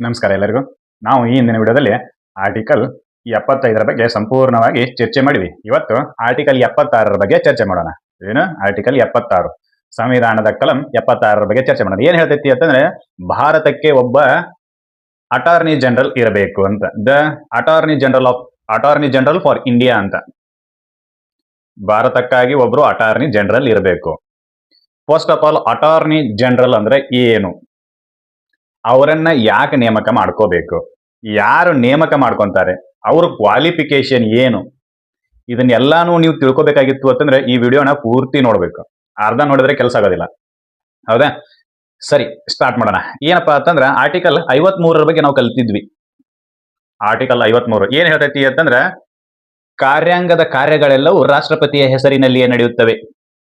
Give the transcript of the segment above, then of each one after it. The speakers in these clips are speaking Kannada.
ನಮಸ್ಕಾರ ಎಲ್ಲರಿಗೂ. ನಾವು ಈ ಹಿಂದಿನ ವಿಡಿಯೋದಲ್ಲಿ ಆರ್ಟಿಕಲ್ 75ರ ಬಗ್ಗೆ ಸಂಪೂರ್ಣವಾಗಿ ಚರ್ಚೆ ಮಾಡಿವಿ. ಇವತ್ತು ಆರ್ಟಿಕಲ್ 76ರ ಬಗ್ಗೆ ಚರ್ಚೆ ಮಾಡೋಣ. ಏನು ಆರ್ಟಿಕಲ್ 76 ಸಂವಿಧಾನದ ಕಲಂ 76ರ ಬಗ್ಗೆ ಚರ್ಚೆ ಮಾಡೋಣ. ಏನ್ ಹೇಳ್ತೈತಿ ಅಂತಂದ್ರೆ ಭಾರತಕ್ಕೆ ಒಬ್ಬ ಅಟಾರ್ನಿ ಜನರಲ್ ಇರಬೇಕು ಅಂತ. The attorney general for India ಅಂತ. ಭಾರತಕ್ಕಾಗಿ ಒಬ್ರು ಅಟಾರ್ನಿ ಜನರಲ್ ಇರಬೇಕು. First of all attorney general ಅಂದ್ರೆ ಏನು, ಅವರನ್ನ ಯಾಕೆ ನೇಮಕ ಮಾಡ್ಕೋಬೇಕು, ಯಾರು ನೇಮಕ ಮಾಡ್ಕೊಂತಾರೆ, ಅವ್ರ ಕ್ವಾಲಿಫಿಕೇಶನ್ ಏನು, ಇದನ್ನೆಲ್ಲಾನು ನೀವು ತಿಳ್ಕೊಬೇಕಾಗಿತ್ತು ಅಂತಂದ್ರೆ ಈ ವಿಡಿಯೋನ ಪೂರ್ತಿ ನೋಡ್ಬೇಕು. ಅರ್ಧ ನೋಡಿದ್ರೆ ಕೆಲಸ ಆಗೋದಿಲ್ಲ. ಹೌದಾ? ಸರಿ, ಸ್ಟಾರ್ಟ್ ಮಾಡೋಣ. ಏನಪ್ಪಾ ಅಂತಂದ್ರ ಆರ್ಟಿಕಲ್ 53ರ ಬಗ್ಗೆ ನಾವು ಕಲ್ತಿದ್ವಿ. ಆರ್ಟಿಕಲ್ 53 ಏನ್ ಹೇಳ್ತೈತಿ ಅಂತಂದ್ರ ಕಾರ್ಯಾಂಗದ ಕಾರ್ಯಗಳೆಲ್ಲವೂ ರಾಷ್ಟ್ರಪತಿಯ ಹೆಸರಿನಲ್ಲಿಯೇ ನಡೆಯುತ್ತವೆ.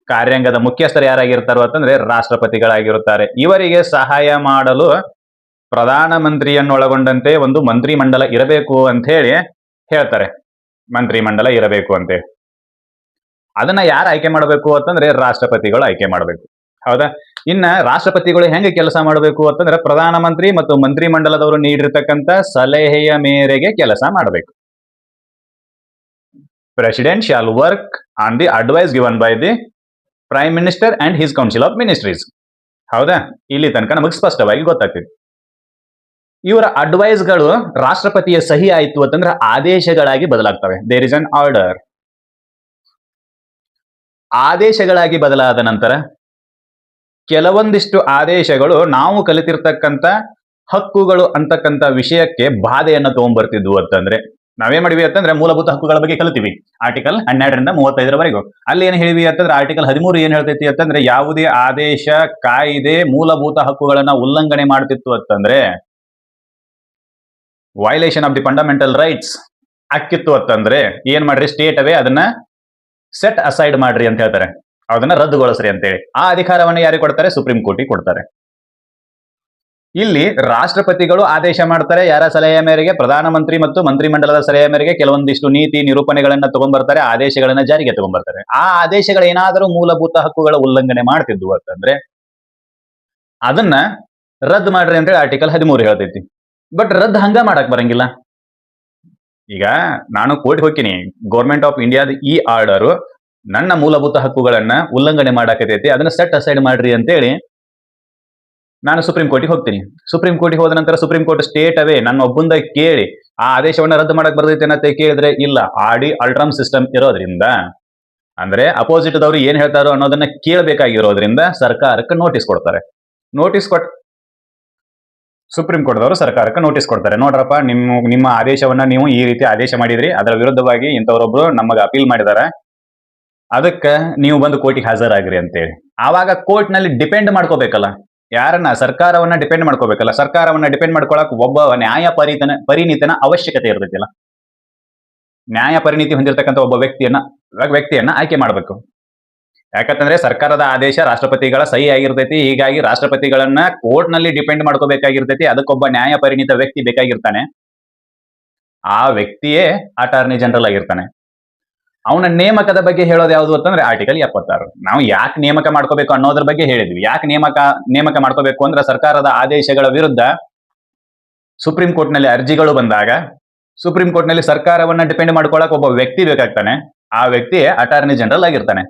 ಕಾರ್ಯಾಂಗದ ಮುಖ್ಯಸ್ಥರು ಯಾರಾಗಿರ್ತಾರೋ ಅಂತಂದ್ರೆ ರಾಷ್ಟ್ರಪತಿಗಳಾಗಿರುತ್ತಾರೆ. ಇವರಿಗೆ ಸಹಾಯ ಮಾಡಲು ಪ್ರಧಾನಮಂತ್ರಿಯನ್ನೊಳಗೊಂಡಂತೆ ಒಂದು ಮಂತ್ರಿಮಂಡಲ ಇರಬೇಕು ಅಂತ ಹೇಳಿ ಹೇಳ್ತಾರೆ. ಮಂತ್ರಿಮಂಡಲ ಇರಬೇಕು ಅಂತೇಳಿ ಅದನ್ನ ಯಾರು ಆಯ್ಕೆ ಮಾಡಬೇಕು ಅಂತಂದ್ರೆ ರಾಷ್ಟ್ರಪತಿಗಳು ಆಯ್ಕೆ ಮಾಡಬೇಕು. ಹೌದಾ? ಇನ್ನ ರಾಷ್ಟ್ರಪತಿಗಳು ಹೆಂಗೆ ಕೆಲಸ ಮಾಡಬೇಕು ಅಂತಂದ್ರೆ ಪ್ರಧಾನಮಂತ್ರಿ ಮತ್ತು ಮಂತ್ರಿಮಂಡಲದವರು ನೀಡಿರ್ತಕ್ಕಂಥ ಸಲಹೆಯ ಮೇರೆಗೆ ಕೆಲಸ ಮಾಡಬೇಕು. President shall work on the advice given by the prime minister and his council of ministries. ಹೌದಾ? ಇಲ್ಲಿ ತನಕ ನಮಗೆ ಸ್ಪಷ್ಟವಾಗಿ ಗೊತ್ತಾಗ್ತಿದೆ. ಇವರ ಅಡ್ವೈಸ್ಗಳು ರಾಷ್ಟ್ರಪತಿಯ ಸಹಿ ಆಯ್ತು ಅಂತಂದ್ರೆ ಆದೇಶಗಳಾಗಿ ಬದಲಾಗ್ತವೆ. There is an order. ಆದೇಶಗಳಾಗಿ ಬದಲಾದ ನಂತರ ಕೆಲವೊಂದಿಷ್ಟು ಆದೇಶಗಳು ನಾವು ಕಲಿತಿರ್ತಕ್ಕಂಥ ಹಕ್ಕುಗಳು ಅಂತಕ್ಕಂಥ ವಿಷಯಕ್ಕೆ ಬಾಧೆಯನ್ನು ತಗೊಂಡ್ಬರ್ತಿದ್ವು ಅಂತಂದ್ರೆ ನಾವೇನ್ ಮಾಡಿವಿ ಅಂತಂದ್ರೆ ಮೂಲಭೂತ ಹಕ್ಕುಗಳ ಬಗ್ಗೆ ಕಲಿತೀವಿ. ಆರ್ಟಿಕಲ್ 12ರಿಂದ 35ರವರೆಗೂ. ಅಲ್ಲಿ ಏನ್ ಹೇಳಿವಿ ಅಂತಂದ್ರೆ ಆರ್ಟಿಕಲ್ 13 ಏನ್ ಹೇಳ್ತೈತಿ ಅಂತಂದ್ರೆ ಯಾವುದೇ ಆದೇಶ ಕಾಯ್ದೆ ಮೂಲಭೂತ ಹಕ್ಕುಗಳನ್ನ ಉಲ್ಲಂಘನೆ ಮಾಡ್ತಿತ್ತು ಅಂತಂದ್ರೆ violation of the fundamental rights ಅಕ್ಕಿತ್ತು ಅಂತಂದ್ರೆ ಏನ್ ಮಾಡ್ರಿ, ಸ್ಟೇಟ್ ಅವೇ ಅದನ್ನ ಸೆಟ್ ಅಸೈಡ್ ಮಾಡ್ರಿ ಅಂತ ಹೇಳ್ತಾರೆ. ಅದನ್ನ ರದ್ದುಗೊಳಿಸ್ರಿ ಅಂತೇಳಿ ಆ ಅಧಿಕಾರವನ್ನು ಯಾರಿಗೆ ಕೊಡ್ತಾರೆ? ಸುಪ್ರೀಂ ಕೋರ್ಟಿಗೆ ಕೊಡ್ತಾರೆ. ಇಲ್ಲಿ ರಾಷ್ಟ್ರಪತಿಗಳು ಆದೇಶ ಮಾಡ್ತಾರೆ. ಯಾರ ಸಲಹೆಯ ಮೇರೆಗೆ? ಪ್ರಧಾನಮಂತ್ರಿ ಮತ್ತು ಮಂತ್ರಿಮಂಡಲದ ಸಲಹೆಯ ಮೇರೆಗೆ ಕೆಲವೊಂದಿಷ್ಟು ನೀತಿ ನಿರೂಪಣೆಗಳನ್ನ ತಗೊಂಡ್ಬರ್ತಾರೆ, ಆದೇಶಗಳನ್ನ ಜಾರಿಗೆ ತಗೊಂಡ್ಬರ್ತಾರೆ. ಆ ಆದೇಶಗಳು ಏನಾದರೂ ಮೂಲಭೂತ ಹಕ್ಕುಗಳ ಉಲ್ಲಂಘನೆ ಮಾಡ್ತಿದ್ವು ಅಂತಂದ್ರೆ ಅದನ್ನ ರದ್ದು ಮಾಡ್ರಿ ಅಂತೇಳಿ ಆರ್ಟಿಕಲ್ 13 ಹೇಳ್ತೈತಿ. ಬಟ್ ರದ್ದು ಹಂಗ ಮಾಡಕ್ ಬರಂಗಿಲ್ಲ. ಈಗ ನಾನು ಕೋರ್ಟ್ ಹೋಗ್ತೀನಿ, ಗೌರ್ಮೆಂಟ್ ಆಫ್ ಇಂಡಿಯಾದ ಈ ಆರ್ಡರ್ ನನ್ನ ಮೂಲಭೂತ ಹಕ್ಕುಗಳನ್ನ ಉಲ್ಲಂಘನೆ ಮಾಡಾಕತೈತಿ, ಅದನ್ನ ಸೆಟ್ ಅಸೈಡ್ ಮಾಡ್ರಿ ಅಂತೇಳಿ ನಾನು ಸುಪ್ರೀಂ ಕೋರ್ಟಿಗೆ ಹೋಗ್ತೀನಿ. ಸುಪ್ರೀಂ ಕೋರ್ಟಿಗೆ ಹೋದ ನಂತರ ಸುಪ್ರೀಂ ಕೋರ್ಟ್ ಸ್ಟೇಟ್ ಅವೇ ನನ್ನ ಒಬ್ಬಂದ ಕೇಳಿ ಆ ಆದೇಶವನ್ನ ರದ್ದು ಮಾಡಕ್ ಬರ್ತೈತೆ ಅಂತ ಕೇಳಿದ್ರೆ ಇಲ್ಲ, ಆಡಿ ಅಲ್ಟ್ರಮ್ ಸಿಸ್ಟಮ್ ಇರೋದ್ರಿಂದ ಅಂದ್ರೆ ಅಪೋಸಿಟ್ ದವರು ಏನ್ ಹೇಳ್ತಾರೋ ಅನ್ನೋದನ್ನ ಕೇಳಬೇಕಾಗಿರೋದ್ರಿಂದ ಸರ್ಕಾರಕ್ಕೆ ನೋಟಿಸ್ ಕೊಡ್ತಾರೆ. ನೋಟಿಸ್ ಕೊಟ್ಟು ಸುಪ್ರೀಂ ಕೋರ್ಟ್ದವರು ಸರ್ಕಾರಕ್ಕೆ ನೋಟಿಸ್ ಕೊಡ್ತಾರೆ. ನೋಡ್ರಪ್ಪ, ನಿಮ್ಮ ಆದೇಶವನ್ನ ನೀವು ಈ ರೀತಿ ಆದೇಶ ಮಾಡಿದ್ರಿ, ಅದರ ವಿರುದ್ಧವಾಗಿ ಇಂಥವ್ರೊಬ್ರು ನಮಗೆ ಅಪೀಲ್ ಮಾಡಿದಾರೆ, ಅದಕ್ಕೆ ನೀವು ಬಂದು ಕೋರ್ಟಿಗೆ ಹಾಜರಾಗ್ರಿ ಅಂತೇಳಿ. ಆವಾಗ ಕೋರ್ಟ್ ನಲ್ಲಿ ಡಿಪೆಂಡ್ ಮಾಡ್ಕೋಬೇಕಲ್ಲ, ಯಾರನ್ನ? ಸರ್ಕಾರವನ್ನ ಡಿಪೆಂಡ್ ಮಾಡ್ಕೋಬೇಕಲ್ಲ. ಸರ್ಕಾರವನ್ನ ಡಿಪೆಂಡ್ ಮಾಡ್ಕೊಳಕ್ ಒಬ್ಬ ನ್ಯಾಯ ಪರಿಣಿತನ ಅವಶ್ಯಕತೆ ಇರ್ತೈತಿಲ್ಲ. ನ್ಯಾಯ ಪರಿಣಿತಿ ಹೊಂದಿರತಕ್ಕಂಥ ಒಬ್ಬ ವ್ಯಕ್ತಿಯನ್ನ ಆಯ್ಕೆ ಮಾಡಬೇಕು. ಯಾಕಂತಂದ್ರೆ ಸರ್ಕಾರದ ಆದೇಶ ರಾಷ್ಟ್ರಪತಿಗಳ ಸಹಿ ಆಗಿರ್ತೈತಿ. ಹೀಗಾಗಿ ರಾಷ್ಟ್ರಪತಿಗಳನ್ನ ಕೋರ್ಟ್ ನಲ್ಲಿ ಡಿಪೆಂಡ್ ಮಾಡ್ಕೋಬೇಕಾಗಿರ್ತೈತಿ. ಅದಕ್ಕೊಬ್ಬ ನ್ಯಾಯ ಪರಿಣಿತ ವ್ಯಕ್ತಿ ಬೇಕಾಗಿರ್ತಾನೆ. ಆ ವ್ಯಕ್ತಿಯೇ ಅಟಾರ್ನಿ ಜನರಲ್ ಆಗಿರ್ತಾನೆ. ಅವನ ನೇಮಕದ ಬಗ್ಗೆ ಹೇಳೋದು ಯಾವುದು ಅಂತಂದ್ರೆ ಆರ್ಟಿಕಲ್ 76. ನಾವು ಯಾಕೆ ನೇಮಕ ಮಾಡ್ಕೋಬೇಕು ಅನ್ನೋದ್ರ ಬಗ್ಗೆ ಹೇಳಿದ್ವಿ. ಯಾಕೆ ನೇಮಕ ಮಾಡ್ಕೋಬೇಕು ಅಂದ್ರೆ ಸರ್ಕಾರದ ಆದೇಶಗಳ ವಿರುದ್ಧ ಸುಪ್ರೀಂ ಕೋರ್ಟ್ ನಲ್ಲಿ ಅರ್ಜಿಗಳು ಬಂದಾಗ ಸುಪ್ರೀಂ ಕೋರ್ಟ್ ನಲ್ಲಿ ಸರ್ಕಾರವನ್ನ ಡಿಪೆಂಡ್ ಮಾಡ್ಕೊಳಕ್ ಒಬ್ಬ ವ್ಯಕ್ತಿ ಬೇಕಾಗ್ತಾನೆ. ಆ ವ್ಯಕ್ತಿಯೇ ಅಟಾರ್ನಿ ಜನರಲ್ ಆಗಿರ್ತಾನೆ.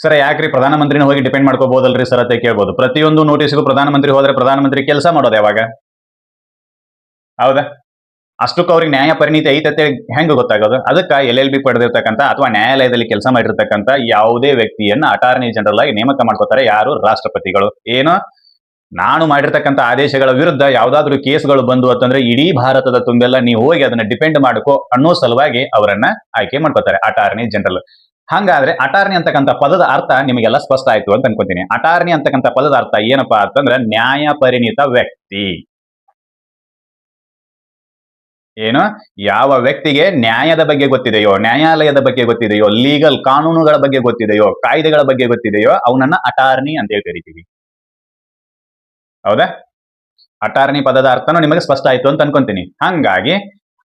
ಸರ್, ಯಾಕ್ರಿ ಪ್ರಧಾನಮಂತ್ರಿನ ಹೋಗಿ ಡಿಪೆಂಡ್ ಮಾಡ್ಕೋಬಹುದಲ್ರಿ ಸರ್ ಅಂತ ಕೇಳ್ಬೋದು. ಪ್ರತಿಯೊಂದು ನೋಟಿಸ್ಗೂ ಪ್ರಧಾನಮಂತ್ರಿ ಹೋದ್ರೆ ಪ್ರಧಾನಮಂತ್ರಿ ಕೆಲಸ ಮಾಡೋದು ಯಾವಾಗ? ಹೌದಾ? ಅಷ್ಟಕ್ಕೆ ಅವ್ರಿಗೆ ನ್ಯಾಯ ಪರಿಣಿತಿ ಐತತೆ ಹೆಂಗ ಗೊತ್ತಾಗೋದು? ಅದಕ್ಕೆ LLB ಪಡೆದಿರ್ತಕ್ಕಂಥ ಅಥವಾ ನ್ಯಾಯಾಲಯದಲ್ಲಿ ಕೆಲಸ ಮಾಡಿರ್ತಕ್ಕಂಥ ಯಾವುದೇ ವ್ಯಕ್ತಿಯನ್ನ ಅಟಾರ್ನಿ ಜನರಲ್ ಆಗಿ ನೇಮಕ ಮಾಡ್ಕೋತಾರೆ. ಯಾರು? ರಾಷ್ಟ್ರಪತಿಗಳು. ಏನು? ನಾನು ಮಾಡಿರ್ತಕ್ಕಂಥ ಆದೇಶಗಳ ವಿರುದ್ಧ ಯಾವ್ದಾದ್ರು ಕೇಸ್ಗಳು ಬಂದು ಅಂತಂದ್ರೆ ಇಡೀ ಭಾರತದ ತುಂಬೆಲ್ಲ ನೀವು ಹೋಗಿ ಅದನ್ನ ಡಿಪೆಂಡ್ ಮಾಡ್ಕೋ ಅನ್ನೋ ಸಲುವಾಗಿ ಅವರನ್ನ ಆಯ್ಕೆ ಮಾಡ್ಕೋತಾರೆ, ಅಟಾರ್ನಿ ಜನರಲ್. ಹಂಗಾದ್ರೆ ಅಟಾರ್ನಿ ಅಂತಕ್ಕಂಥ ಪದದ ಅರ್ಥ ನಿಮಗೆಲ್ಲ ಸ್ಪಷ್ಟ ಆಯ್ತು ಅಂತ ಅನ್ಕೋತೀನಿ. ಅಟಾರ್ನಿ ಅಂತಕ್ಕಂಥ ಪದದ ಅರ್ಥ ಏನಪ್ಪಾ ಅಂತಂದ್ರೆ ನ್ಯಾಯ ಪರಿಣಿತ ವ್ಯಕ್ತಿ. ಏನು? ಯಾವ ವ್ಯಕ್ತಿಗೆ ನ್ಯಾಯದ ಬಗ್ಗೆ ಗೊತ್ತಿದೆಯೋ, ನ್ಯಾಯಾಲಯದ ಬಗ್ಗೆ ಗೊತ್ತಿದೆಯೋ, ಲೀಗಲ್ ಕಾನೂನುಗಳ ಬಗ್ಗೆ ಗೊತ್ತಿದೆಯೋ, ಕಾಯ್ದೆಗಳ ಬಗ್ಗೆ ಗೊತ್ತಿದೆಯೋ ಅವನನ್ನ ಅಟಾರ್ನಿ ಅಂತ ಹೇಳಿ ಕರಿತೀವಿ. ಹೌದಾ? ಅಟಾರ್ನಿ ಪದದ ಅರ್ಥನೂ ನಿಮಗೆ ಸ್ಪಷ್ಟ ಆಯ್ತು ಅಂತ ಅನ್ಕೊಂತೀನಿ. ಹಂಗಾಗಿ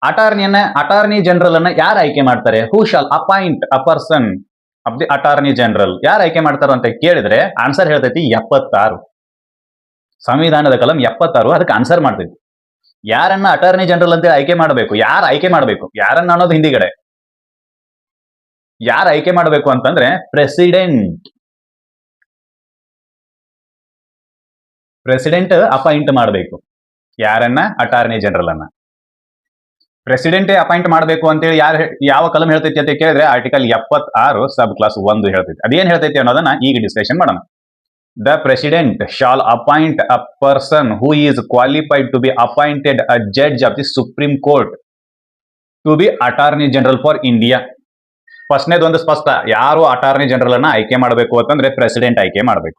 ಅಟಾರ್ನಿ ಜನರಲ್ ಅನ್ನ ಯಾರು ಆಯ್ಕೆ ಮಾಡ್ತಾರೆ? Who shall appoint a person of the attorney general. ಯಾರು ಆಯ್ಕೆ ಮಾಡ್ತಾರೋ ಅಂತ ಕೇಳಿದ್ರೆ ಆನ್ಸರ್ ಹೇಳ್ತೈತಿ 76. ಸಂವಿಧಾನದ ಕಲಂ 76 ಅದಕ್ಕೆ ಆನ್ಸರ್ ಮಾಡ್ತೈತಿ. ಯಾರನ್ನ ಅಟಾರ್ನಿ ಜನರಲ್ ಅಂತೇಳಿ ಆಯ್ಕೆ ಮಾಡಬೇಕು, ಯಾರು ಆಯ್ಕೆ ಮಾಡಬೇಕು, ಯಾರನ್ನ ಅನ್ನೋದು ಹಿಂದಿಗಡೆ, ಯಾರು ಆಯ್ಕೆ ಮಾಡಬೇಕು ಅಂತಂದ್ರೆ ಪ್ರೆಸಿಡೆಂಟ್ ಅಪಾಯಿಂಟ್ ಮಾಡಬೇಕು. ಯಾರನ್ನ? ಅಟಾರ್ನಿ ಜನರಲ್ ಅನ್ನ ಪ್ರೆಸಿಡೆಂಟೇ ಅಪಾಯಿಂಟ್ ಮಾಡಬೇಕು ಅಂತೇಳಿ ಯಾವ ಕಲಂ ಹೇಳ್ತೈತಿ ಅಂತ ಕೇಳಿದ್ರೆ ಆರ್ಟಿಕಲ್ 76 ಸಬ್ ಕ್ಲಾಸ್ 1 ಹೇಳ್ತೈತಿ. ಅದೇನ್ ಹೇಳ್ತೈತಿ ಅನ್ನೋದನ್ನ ಈಗ ಡಿಸ್ಕಷನ್ ಮಾಡೋಣ. The President shall appoint a person who is qualified to be appointed a judge of the Supreme Court to be Attorney General for India. ಫಸ್ಟ್ನೇದೊಂದು ಸ್ಪಷ್ಟ, ಯಾರು ಅಟಾರ್ನಿ ಜನರಲ್ ಅನ್ನ ಆಯ್ಕೆ ಮಾಡಬೇಕು ಅಂತಂದ್ರೆ ಪ್ರೆಸಿಡೆಂಟ್ ಆಯ್ಕೆ ಮಾಡಬೇಕು.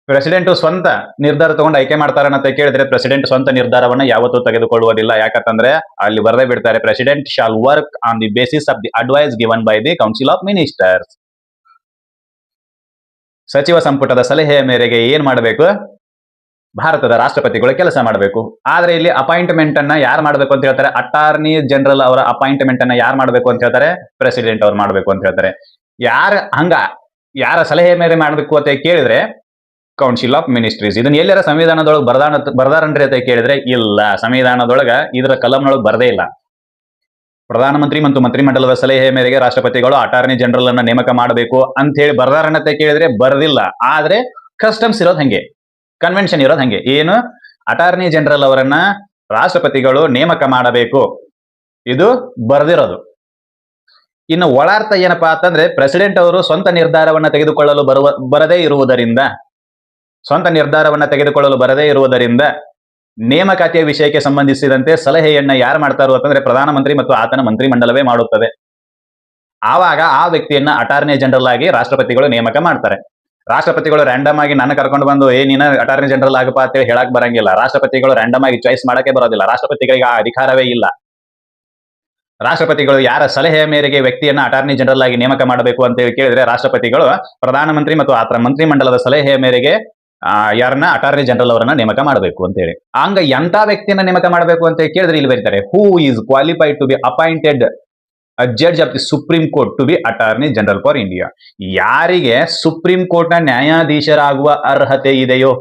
ಪ್ರೆಸಿಡೆಂಟ್ ಸ್ವಂತ ನಿರ್ಧಾರ ತಗೊಂಡು ಆಯ್ಕೆ ಮಾಡ್ತಾರನ್ನಂತ ಕೇಳಿದ್ರೆ ಪ್ರೆಸಿಡೆಂಟ್ ಸ್ವಂತ ನಿರ್ಧಾರವನ್ನ ಯಾವತ್ತೂ ತೆಗೆದುಕೊಳ್ಳುವುದಿಲ್ಲ. ಯಾಕಂತಂದ್ರೆ ಅಲ್ಲಿ ಬರದೇ ಬಿಡ್ತಾರೆ, president shall work on the basis of the advice given by the council of ministers. ಸಚಿವ ಸಂಪುಟದ ಸಲಹೆಯ ಮೇರೆಗೆ ಏನ್ ಮಾಡಬೇಕು? ಭಾರತದ ರಾಷ್ಟ್ರಪತಿಗಳು ಕೆಲಸ ಮಾಡಬೇಕು. ಆದ್ರೆ ಇಲ್ಲಿ ಅಪಾಯಿಂಟ್ಮೆಂಟ್ ಅನ್ನ ಯಾರು ಮಾಡಬೇಕು ಅಂತ ಹೇಳ್ತಾರೆ? ಅಟಾರ್ನಿ ಜನರಲ್ ಅವರ ಅಪಾಯಿಂಟ್ಮೆಂಟ್ ಅನ್ನ ಯಾರು ಮಾಡಬೇಕು ಅಂತ ಹೇಳ್ತಾರೆ? ಪ್ರೆಸಿಡೆಂಟ್ ಅವ್ರು ಮಾಡಬೇಕು ಅಂತ ಹೇಳ್ತಾರೆ. ಯಾರ ಸಲಹೆ ಮೇಲೆ ಮಾಡಬೇಕು ಅಂತ ಕೇಳಿದ್ರೆ ಕೌನ್ಸಿಲ್ ಆಫ್ ಮಿನಿಸ್ಟ್ರೀಸ್. ಇದನ್ನ ಎಲ್ಲರ ಸಂವಿಧಾನದೊಳಗೆ ಬರ್ದಾರನ್ರಿ ಅಂತ ಕೇಳಿದ್ರೆ ಇಲ್ಲ, ಸಂವಿಧಾನದೊಳಗ ಇದರ ಕಲಂನೊಳಗೆ ಬರದೇ ಇಲ್ಲ. ಪ್ರಧಾನಮಂತ್ರಿ ಮತ್ತು ಮಂತ್ರಿಮಂಡಲದ ಸಲಹೆ ಮೇರೆಗೆ ರಾಷ್ಟ್ರಪತಿಗಳು ಅಟಾರ್ನಿ ಜನರಲ್ ಅನ್ನ ನೇಮಕ ಮಾಡಬೇಕು ಅಂತ ಹೇಳಿ ಬರ್ದಾರನ್ನತೆ ಕೇಳಿದ್ರೆ ಬರದಿಲ್ಲ. ಆದ್ರೆ ಕಸ್ಟಮ್ಸ್ ಇರೋದು ಹಂಗೆ, ಕನ್ವೆನ್ಷನ್ ಇರೋದು ಹಂಗೆ. ಏನು? ಅಟಾರ್ನಿ ಜನರಲ್ ಅವರನ್ನ ರಾಷ್ಟ್ರಪತಿಗಳು ನೇಮಕ ಮಾಡಬೇಕು, ಇದು ಬರ್ದಿರೋದು. ಇನ್ನು ಒಳಾರ್ಥ ಏನಪ್ಪಾ ಅಂತಂದ್ರೆ ಪ್ರೆಸಿಡೆಂಟ್ ಅವರು ಸ್ವಂತ ನಿರ್ಧಾರವನ್ನ ತೆಗೆದುಕೊಳ್ಳಲು ಬರದೇ ಇರುವುದರಿಂದ ನೇಮಕಾತಿಯ ವಿಷಯಕ್ಕೆ ಸಂಬಂಧಿಸಿದಂತೆ ಸಲಹೆಯನ್ನ ಯಾರು ಮಾಡ್ತಾರೋ ಅಂತಂದ್ರೆ ಪ್ರಧಾನಮಂತ್ರಿ ಮತ್ತು ಆತನ ಮಂತ್ರಿಮಂಡಲವೇ ಮಾಡುತ್ತದೆ. ಆವಾಗ ಆ ವ್ಯಕ್ತಿಯನ್ನ ಅಟಾರ್ನಿ ಜನರಲ್ ಆಗಿ ರಾಷ್ಟ್ರಪತಿಗಳು ನೇಮಕ ಮಾಡ್ತಾರೆ. ರಾಷ್ಟ್ರಪತಿಗಳು ರ್ಯಾಂಡಮ್ ಆಗಿ ನನ್ನ ಕರ್ಕೊಂಡು ಬಂದು ನೀನ ಅಟಾರ್ನಿ ಜನರಲ್ ಆಗಪ್ಪ ಅಂತೇಳಿ ಹೇಳಕ್ ಬರಂಗಿಲ್ಲ. ರಾಷ್ಟ್ರಪತಿಗಳು ರ್ಯಾಂಡಮ್ ಆಗಿ ಚಾಯ್ಸ್ ಮಾಡಕ್ಕೆ ಬರೋದಿಲ್ಲ. ರಾಷ್ಟ್ರಪತಿಗಳಿಗೆ ಆ ಅಧಿಕಾರವೇ ಇಲ್ಲ. ರಾಷ್ಟ್ರಪತಿಗಳು ಯಾರ ಸಲಹೆಯ ಮೇರೆಗೆ ವ್ಯಕ್ತಿಯನ್ನ ಅಟಾರ್ನಿ ಜನರಲ್ ಆಗಿ ನೇಮಕ ಮಾಡಬೇಕು ಅಂತ ಹೇಳಿ ಕೇಳಿದ್ರೆ ರಾಷ್ಟ್ರಪತಿಗಳು ಪ್ರಧಾನಮಂತ್ರಿ ಮತ್ತು ಆತನ ಮಂತ್ರಿಮಂಡಲದ ಸಲಹೆಯ ಮೇರೆಗೆ ಯಾರನ್ನ? ಅಟಾರ್ನಿ ಜನರಲ್ ಅವರನ್ನ ನೇಮಕ ಮಾಡಬೇಕು ಅಂತ ಹೇಳಿ. ಹಂಗ ಎಂತ ವ್ಯಕ್ತಿಯನ್ನ ನೇಮಕ ಮಾಡಬೇಕು ಅಂತ ಕೇಳಿದ್ರೆ ಇಲ್ಲಿ ಬರೀತಾರೆ, who is qualified to be appointed a judge of the Supreme Court to be attorney general for India. ಯಾರಿಗೆ ಸುಪ್ರೀಂ ಕೋರ್ಟ್ ನ ನ್ಯಾಯಾಧೀಶರಾಗುವ ಅರ್ಹತೆ ಇದೆಯೋ,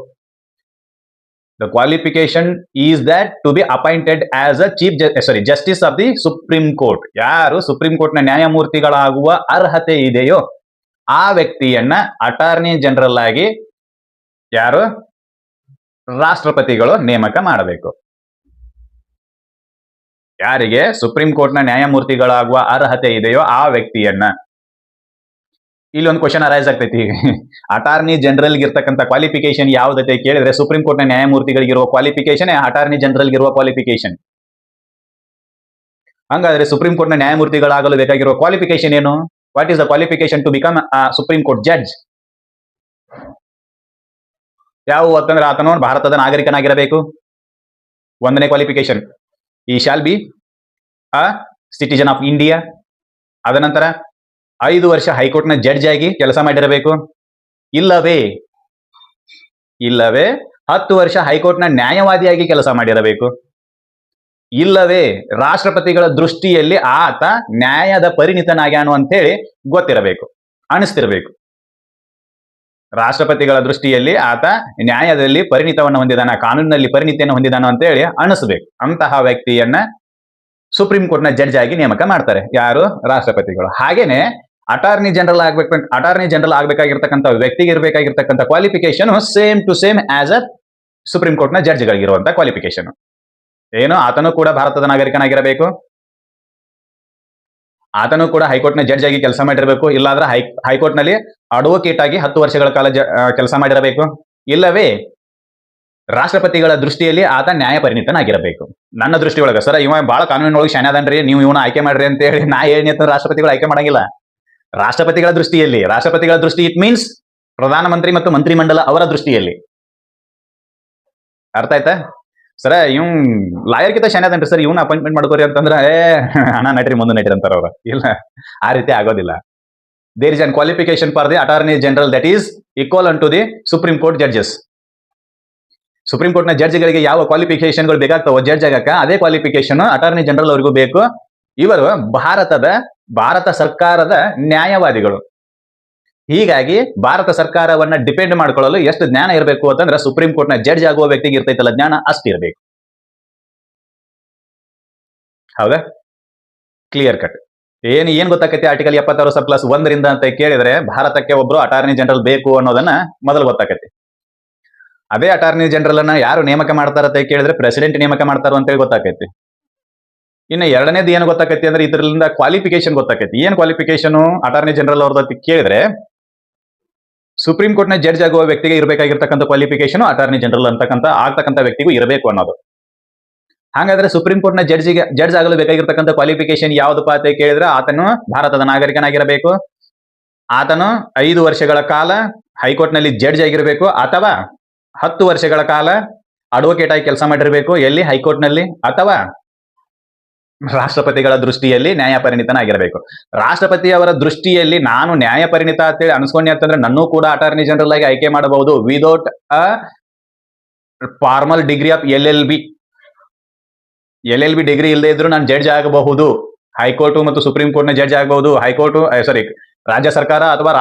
the qualification is that to be appointed as a justice of the Supreme Court. ಯಾರು ಸುಪ್ರೀಂ ಕೋರ್ಟ್ ನ ನ್ಯಾಯಮೂರ್ತಿಗಳಾಗುವ ಅರ್ಹತೆ ಇದೆಯೋ ಆ ವ್ಯಕ್ತಿಯನ್ನ ಅಟಾರ್ನಿ ಜನರಲ್ ಆಗಿ ಯಾರು? ರಾಷ್ಟ್ರಪತಿಗಳು ನೇಮಕ ಮಾಡಬೇಕು. ಯಾರಿಗೆ ಸುಪ್ರೀಂ ಕೋರ್ಟ್ ನ ನ್ಯಾಯಮೂರ್ತಿಗಳಾಗುವ ಅರ್ಹತೆ ಇದೆಯೋ ಆ ವ್ಯಕ್ತಿಯನ್ನ. ಇಲ್ಲಿ ಒಂದು ಕ್ವಶನ್ ಅರೈಸ್ ಆಗ್ತೈತಿ. ಅಟಾರ್ನಿ ಜನರಲ್ ಇರ್ತಕ್ಕಂಥ ಕ್ವಾಲಿಫಿಕೇಶನ್ ಯಾವ್ದತೆ ಕೇಳಿದ್ರೆ ಸುಪ್ರೀಂ ಕೋರ್ಟ್ ನ ನ್ಯಾಯಮೂರ್ತಿಗಳಿಗಿರುವ ಕ್ವಾಲಿಫಿಕೇಶನ್ ಅಟಾರ್ನಿ ಜನರಲ್ ಇರುವ ಕ್ವಾಲಿಫಿಕೇಶನ್. ಹಂಗಾದ್ರೆ ಸುಪ್ರೀಂ ಕೋರ್ಟ್ ನ ನ್ಯಾಯಮೂರ್ತಿಗಳಾಗಲು ಬೇಕಾಗಿರುವ ಕ್ವಾಲಿಫಿಕೇಶನ್ ಏನು? What is the qualification to become Supreme Court judge? ಯಾವ ಅಂತಂದ್ರೆ ಆತನು ಭಾರತದ ನಾಗರಿಕನಾಗಿರಬೇಕು. 1ನೇ qualification, he shall be a citizen of India. ಅದ ನಂತರ 5 ವರ್ಷ ಹೈಕೋರ್ಟ್ ನ ಜಡ್ಜ್ ಆಗಿ ಕೆಲಸ ಮಾಡಿರಬೇಕು. ಇಲ್ಲವೇ 10 ವರ್ಷ ಹೈಕೋರ್ಟ್ ನ ನ್ಯಾಯವಾದಿಯಾಗಿ ಕೆಲಸ ಮಾಡಿರಬೇಕು. ಇಲ್ಲವೇ ರಾಷ್ಟ್ರಪತಿಗಳ ದೃಷ್ಟಿಯಲ್ಲಿ ಆತ ನ್ಯಾಯದ ಪರಿಣಿತನಾಗ್ಯಾನು ಅಂತೇಳಿ ಗೊತ್ತಿರಬೇಕು, ಅನಿಸ್ತಿರಬೇಕು. ರಾಷ್ಟ್ರಪತಿಗಳ ದೃಷ್ಟಿಯಲ್ಲಿ ಆತ ನ್ಯಾಯದಲ್ಲಿ ಪರಿಣಿತವನ್ನು ಹೊಂದಿದಾನ, ಕಾನೂನಿನಲ್ಲಿ ಪರಿಣಿತಿಯನ್ನು ಹೊಂದಿದಾನ ಅಂತ ಹೇಳಿ ಅನಿಸ್ಬೇಕು. ಅಂತಹ ವ್ಯಕ್ತಿಯನ್ನ ಸುಪ್ರೀಂ ಕೋರ್ಟ್ ನ ಜಡ್ಜ್ ಆಗಿ ನೇಮಕ ಮಾಡ್ತಾರೆ. ಯಾರು? ರಾಷ್ಟ್ರಪತಿಗಳು. ಹಾಗೇನೆ ಅಟಾರ್ನಿ ಜನರಲ್ ಆಗ್ಬೇಕಾಗಿರ್ತಕ್ಕಂಥ ವ್ಯಕ್ತಿಗೆ ಇರಬೇಕಾಗಿರ್ತಕ್ಕಂಥ qualification same to same as a supreme court ನ ಜಡ್ಜ್ ಗಳಿಗಿರುವಂತ ಕ್ವಾಲಿಫಿಕೇಶನ್ ಏನು? ಆತನು ಕೂಡ ಭಾರತದ ನಾಗರಿಕನಾಗಿರಬೇಕು. ಆತನು ಕೂಡ ಹೈಕೋರ್ಟ್ ನ ಜಡ್ಜ್ ಆಗಿ ಕೆಲಸ ಮಾಡಿರಬೇಕು. ಇಲ್ಲಾಂದ್ರೆ ಹೈಕೋರ್ಟ್ ನಲ್ಲಿ ಅಡ್ವೊಕೇಟ್ ಆಗಿ 10 ವರ್ಷಗಳ ಕಾಲ ಕೆಲಸ ಮಾಡಿರಬೇಕು. ಇಲ್ಲವೇ ರಾಷ್ಟ್ರಪತಿಗಳ ದೃಷ್ಟಿಯಲ್ಲಿ ಆತ ನ್ಯಾಯ ಪರಿಣಿತನಾಗಿರಬೇಕು. ನನ್ನ ದೃಷ್ಟಿಯೊಳಗ ಸರ್ ಇವ ಬಹಳ ಕಾನೂನಿನೊಳಗೆ ಶಾನ್ಯಾದನ್ರಿ, ನೀವು ಇವನ ಆಯ್ಕೆ ಮಾಡ್ರಿ ಅಂತ ಹೇಳಿ ನಾ ಏನಿತ್ತು ರಾಷ್ಟ್ರಪತಿಗಳು ಆಯ್ಕೆ ಮಾಡಂಗಿಲ್ಲ. ರಾಷ್ಟ್ರಪತಿಗಳ ದೃಷ್ಟಿ ಇಟ್ ಮೀನ್ಸ್ ಪ್ರಧಾನಮಂತ್ರಿ ಮತ್ತು ಮಂತ್ರಿಮಂಡಲ ಅವರ ದೃಷ್ಟಿಯಲ್ಲಿ. ಅರ್ಥ ಆಯ್ತಾ ಸರ? ಇವ್ ಲಾಯರ್ ಕಿಂತ ಶಾನ್ಯಾದನ್ರಿ ಸರ್, ಇವನ್ ಅಪಾಯಿಂಟ್ಮೆಂಟ್ ಮಾಡ್ಕೋರಿ ಅಂತಂದ್ರೆ ಹಣ ನಟ್ರಿ ಮುಂದೆ ನಟ್ರಿ ಅಂತಾರ ಅವ್ರ. ಇಲ್ಲ, ಆ ರೀತಿ ಆಗೋದಿಲ್ಲ. There is an qualification for the attorney general that is equal on to the Supreme Court judges. Supreme court ನ ಜಡ್ಜ್ಗಳಿಗೆ ಯಾವ ಕ್ವಾಲಿಫಿಕೇಶನ್ಗಳು ಬೇಕಾಗ್ತಾವೋ ಜಡ್ಜ್ ಆಗಕ್ಕ, ಅದೇ ಕ್ವಾಲಿಫಿಕೇಶನ್ ಅಟಾರ್ನಿ ಜನರಲ್ ಅವರಿಗೂ ಬೇಕು. ಇವರು ಭಾರತ ಸರ್ಕಾರದ ನ್ಯಾಯವಾದಿಗಳು. ಹೀಗಾಗಿ ಭಾರತ ಸರ್ಕಾರವನ್ನ ಡಿಪೆಂಡ್ ಮಾಡ್ಕೊಳ್ಳಲು ಎಷ್ಟು ಜ್ಞಾನ ಇರಬೇಕು ಅಂತಂದ್ರೆ ಸುಪ್ರೀಂ ಕೋರ್ಟ್ ನ ಜಡ್ಜ್ ಆಗುವ ವ್ಯಕ್ತಿಗೆ ಇರ್ತೈತಲ್ಲ ಜ್ಞಾನ ಅಷ್ಟಿರಬೇಕು. ಹೌದಾ? Clear cut. ಏನ್ ಗೊತ್ತಾಕೈತಿ ಆರ್ಟಿಕಲ್ 76(1) ಅಂತ ಕೇಳಿದ್ರೆ ಭಾರತಕ್ಕೆ ಒಬ್ರು ಅಟಾರ್ನಿ ಜನರಲ್ ಬೇಕು ಅನ್ನೋದನ್ನ ಮೊದಲು ಗೊತ್ತಾಕೈತಿ. ಅದೇ ಅಟಾರ್ನಿ ಜನರಲ್ ಅನ್ನ ಯಾರು ನೇಮಕ ಮಾಡ್ತಾರಂತ ಕೇಳಿದ್ರೆ ಪ್ರೆಸಿಡೆಂಟ್ ನೇಮಕ ಮಾಡ್ತಾರೋ ಅಂತೇಳಿ ಗೊತ್ತಾಕೈತಿ. ಇನ್ನು ಎರಡನೇದು ಏನು ಗೊತ್ತಾಕೈತಿ ಅಂದ್ರೆ ಇದರಿಂದ ಕ್ವಾಲಿಫಿಕೇಶನ್ ಗೊತ್ತಾಕೈತಿ. ಏನ್ ಕ್ವಾಲಿಫಿಕೇಶನ್ ಅಟಾರ್ನಿ ಜನರಲ್ ಅವ್ರದ್ದು ಕೇಳಿದ್ರೆ ಸುಪ್ರೀಂ ಕೋರ್ಟ್ ನ ಜಡ್ಜ್ ಆಗುವ ವ್ಯಕ್ತಿಗೆ ಇರಬೇಕಾಗಿರ್ತಕ್ಕಂಥ ಕ್ವಾಲಿಫಿಕೇಶನ್ ಅಟಾರ್ನಿ ಜನರಲ್ ಆಗ್ತಕ್ಕಂಥ ವ್ಯಕ್ತಿಗೂ ಇರಬೇಕು ಅನ್ನೋದು. ಹಾಗಾದ್ರೆ ಸುಪ್ರೀಂ ಕೋರ್ಟ್ ನ ಜಡ್ಜ್ ಆಗಲು ಬೇಕಾಗಿರ್ತಕ್ಕಂಥ ಕ್ವಾಲಿಫಿಕೇಶನ್ ಯಾವ್ದಪ್ಪ ಅಂತ ಕೇಳಿದ್ರೆ ಆತನು ಭಾರತದ ನಾಗರಿಕನಾಗಿರಬೇಕು, ಆತನು 5 ವರ್ಷಗಳ ಕಾಲ ಹೈಕೋರ್ಟ್ ನಲ್ಲಿ ಜಡ್ಜ್ ಆಗಿರಬೇಕು, ಅಥವಾ 10 ವರ್ಷಗಳ ಕಾಲ ಅಡ್ವೊಕೇಟ್ ಆಗಿ ಕೆಲಸ ಮಾಡಿರಬೇಕು ಎಲ್ಲಿ ಹೈಕೋರ್ಟ್ ನಲ್ಲಿ, ಅಥವಾ ರಾಷ್ಟ್ರಪತಿಗಳ ದೃಷ್ಟಿಯಲ್ಲಿ ನ್ಯಾಯಪರಿಣಿತನಾಗಿರಬೇಕು. ರಾಷ್ಟ್ರಪತಿಯವರ ದೃಷ್ಟಿಯಲ್ಲಿ ನಾನು ನ್ಯಾಯಪರಿಣಿತ ಅಂತೇಳಿ ಅನ್ಸ್ಕೊಂಡೆ ಅಂತಂದ್ರೆ ನನ್ನೂ ಕೂಡ ಅಟಾರ್ನಿ ಜನರಲ್ ಆಗಿ ಆಯ್ಕೆ ಮಾಡಬಹುದು without a formal degree of LLB degree ಇಲ್ಲದೆ ಇದ್ರು ನಾನು ಜಡ್ಜ್ ಆಗಬಹುದು. ಹೈಕೋರ್ಟ್ ಮತ್ತು ಸುಪ್ರೀಂ ಕೋರ್ಟ್ ನ ಜಡ್ಜ್ ಆಗಬಹುದು. ರಾಜ್ಯ ಸರ್ಕಾರ ಅಥವಾ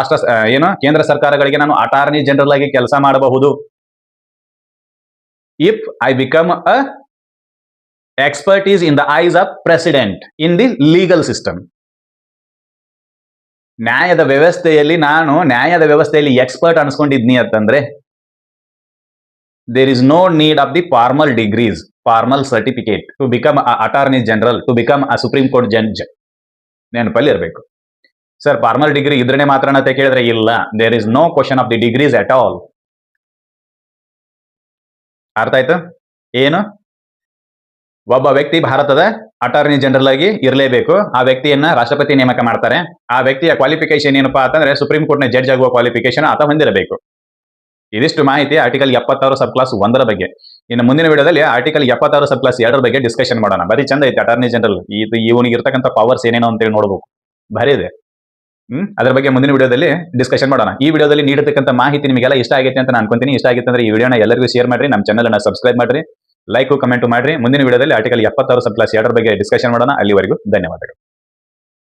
ಕೇಂದ್ರ ಸರ್ಕಾರಗಳಿಗೆ ನಾನು ಅಟಾರ್ನಿ ಜನರಲ್ ಆಗಿ ಕೆಲಸ ಮಾಡಬಹುದು. If I become a expertise in the eyes of president in the legal system. ನ್ಯಾಯದ ವ್ಯವಸ್ಥೆಯಲ್ಲಿ ಎಕ್ಸ್ಪರ್ಟ್ ಅನ್ಸ್ಕೊಂಡಿದ್ನಿ ಅಂತಂದ್ರೆ there is no need of the formal degrees, formal certificate to become a attorney general, to become a supreme court judge. ನೆನಪಲ್ಲಿ ಇರಬೇಕು. ಸರ್ ಫಾರ್ಮಲ್ ಡಿಗ್ರಿ ಇದ್ರೇನೆ ಮಾತ್ರ ಅಂತ ಕೇಳಿದ್ರೆ ಇಲ್ಲ, there is no question of the degrees at all. ಅರ್ಥ ಆಯ್ತು? ಏನು ಒಬ್ಬ ವ್ಯಕ್ತಿ ಭಾರತದ ಅಟಾರ್ನಿ ಜನರಲ್ ಆಗಿ ಇರಲೇಬೇಕು. ಆ ವ್ಯಕ್ತಿಯನ್ನ ರಾಷ್ಟ್ರಪತಿ ನೇಮಕ ಮಾಡ್ತಾರೆ. ಆ ವ್ಯಕ್ತಿಯ ಕ್ವಾಲಿಫಿಕೇಶನ್ ಏನಪ್ಪಾ ಅಂತಂದ್ರೆ ಸುಪ್ರೀಂ ಕೋರ್ಟ್ ನ ಜಡ್ಜ್ ಆಗುವ ಕ್ವಾಲಿಫಿಕೇಶನ್ ಆತ ಹೊಂದಿರಬೇಕು. ಇದಿಷ್ಟು ಮಾಹಿತಿ ಆರ್ಟಿಕಲ್ 76 ಸಬ್ ಕ್ಲಾಸ್ 1 ಬಗ್ಗೆ. ಇನ್ನು ಮುಂದಿನ ವಿಡಿಯೋದಲ್ಲಿ ಆರ್ಟಿಕಲ್ 76 ಸಬ್ ಕ್ಲಾಸ್ 2 ಬಗ್ಗೆ ಡಿಸ್ಕಷನ್ ಮಾಡೋಣ. ಬರೀ ಚಂದ ಐತಿ ಅಟಾರ್ನಿ ಜನರಲ್, ಇವನಿಗೆ ಇರ್ತಕ್ಕಂಥ ಪವರ್ಸ್ ಏನೇನೋ ಅಂತೇಳಿ ನೋಡ್ಬೇಕು, ಬರೀ ಇದೆ. ಅದ್ರ ಬಗ್ಗೆ ಮುಂದಿನ ವಿಡಿಯೋದಲ್ಲಿ ಡಿಸ್ಕಷನ್ ಮಾಡೋಣ. ಈ ವಿಡಿಯೋದಲ್ಲಿ ನೀಡತಕ್ಕಂಥ ಮಾಹಿತಿ ನಿಮಗೆಲ್ಲ ಇಷ್ಟ ಆಗೈತೆ ಅಂತ ನಾನು ಅನ್ಕೊಂತೀನಿ. ಇಷ್ಟ ಆಗಿತ್ತು ಅಂದ್ರೆ ಈ ವಿಡಿಯೋನ ಎಲ್ಲರಿಗೂ ಶೇರ್ ಮಾಡ್ರಿ, ನಮ್ಮ ಚಾನಲ್ ಅನ್ನ ಸಬ್ಸ್ಕ್ರೈಬ್ ಮಾಡ್ರಿ, ಲೈಕ್ ಕಮೆಂಟ್ ಮಾಡ್ರಿ. ಮುಂದಿನ ವಿಡಿಯೋದಲ್ಲಿ ಆರ್ಟಿಕಲ್ 76 ಸಬ್ ಕ್ಲಾಸ್ 2 ಬಗ್ಗೆ ಡಿಸ್ಕಷನ್ ಮಾಡೋಣ. ಅಲ್ಲಿವರೆಗೂ ಧನ್ಯವಾದಗಳು.